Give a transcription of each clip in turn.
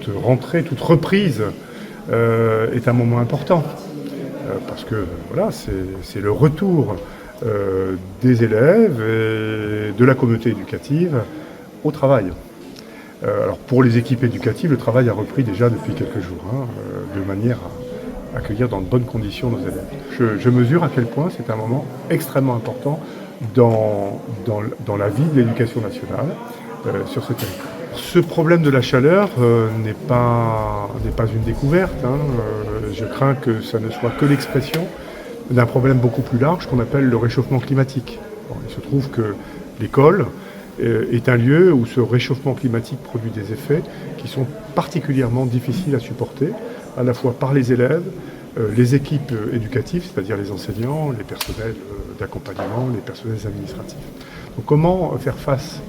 toute rentrée, toute reprise est un moment important. Parce que voilà, c'est le retour des élèves et de la communauté éducative au travail. Alors pour les équipes éducatives, le travail a repris déjà depuis quelques jours, de manière à accueillir dans de bonnes conditions nos élèves. Je mesure à quel point c'est un moment extrêmement important dans la vie de l'éducation nationale sur ce territoire. Ce problème de la chaleur n'est pas une découverte. Je crains que ça ne soit que l'expression d'un problème beaucoup plus large qu'on appelle le réchauffement climatique. Bon, il se trouve que l'école est un lieu où ce réchauffement climatique produit des effets qui sont particulièrement difficiles à supporter, à la fois par les élèves, les équipes éducatives, c'est-à-dire les enseignants, les personnels d'accompagnement, les personnels administratifs. Donc comment faire face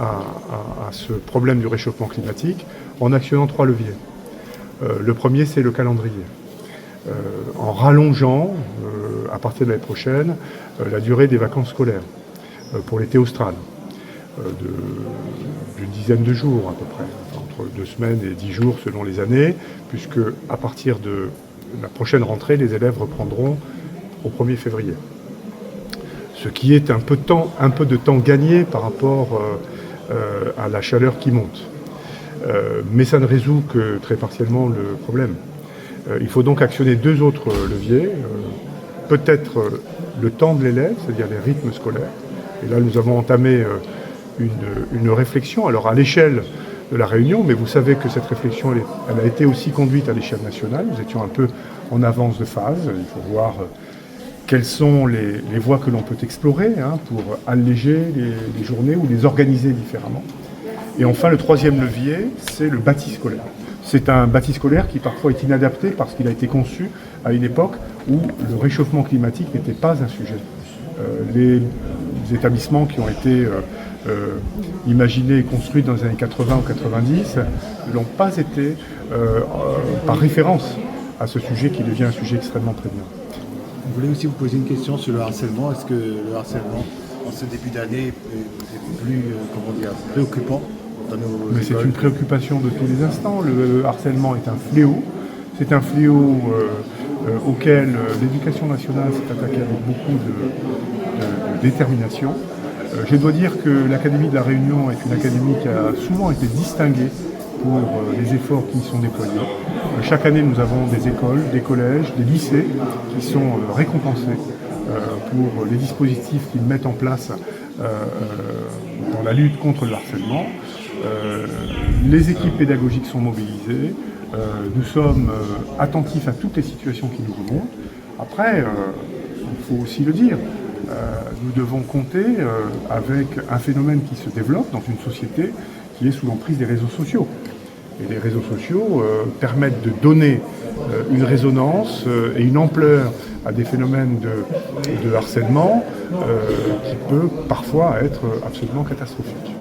à ce problème du réchauffement climatique en actionnant 3 leviers. Le premier, c'est le calendrier. En rallongeant, à partir de l'année prochaine, la durée des vacances scolaires pour l'été austral, d'une dizaine de jours à peu près, entre 2 semaines et 10 jours selon les années, puisque à partir de la prochaine rentrée, les élèves reprendront au 1er février. Ce qui est un peu de temps gagné par rapport à la chaleur qui monte. Mais ça ne résout que très partiellement le problème. Il faut donc actionner 2 autres leviers. Peut-être le temps de l'élève, c'est-à-dire les rythmes scolaires. Et là, nous avons entamé une réflexion, alors à l'échelle de la Réunion, mais vous savez que cette réflexion, elle a été aussi conduite à l'échelle nationale. Nous étions un peu en avance de phase. Il faut voir quelles sont les voies que l'on peut explorer pour alléger les journées ou les organiser différemment. Et enfin, le 3e levier, c'est le bâti scolaire. C'est un bâti scolaire qui parfois est inadapté parce qu'il a été conçu à une époque où le réchauffement climatique n'était pas un sujet. Les établissements qui ont été imaginés et construits dans les années 80 ou 90 n'ont pas été par référence à ce sujet qui devient un sujet extrêmement prégnant. Je voulais aussi vous poser une question sur le harcèlement. Est-ce que le harcèlement, en ce début d'année, est plus préoccupant dans nos écoles ? C'est une préoccupation de tous les instants. Le harcèlement est un fléau. C'est un fléau auquel l'éducation nationale s'est attaquée avec beaucoup de détermination. Je dois dire que l'Académie de la Réunion est une académie qui a souvent été distinguée pour les efforts qui y sont déployés. Chaque année, nous avons des écoles, des collèges, des lycées qui sont récompensés pour les dispositifs qu'ils mettent en place dans la lutte contre le harcèlement. Les équipes pédagogiques sont mobilisées. Nous sommes attentifs à toutes les situations qui nous remontent. Après, il faut aussi le dire, nous devons compter avec un phénomène qui se développe dans une société qui est sous l'emprise des réseaux sociaux. Et les réseaux sociaux permettent de donner une résonance et une ampleur à des phénomènes de harcèlement qui peut parfois être absolument catastrophique.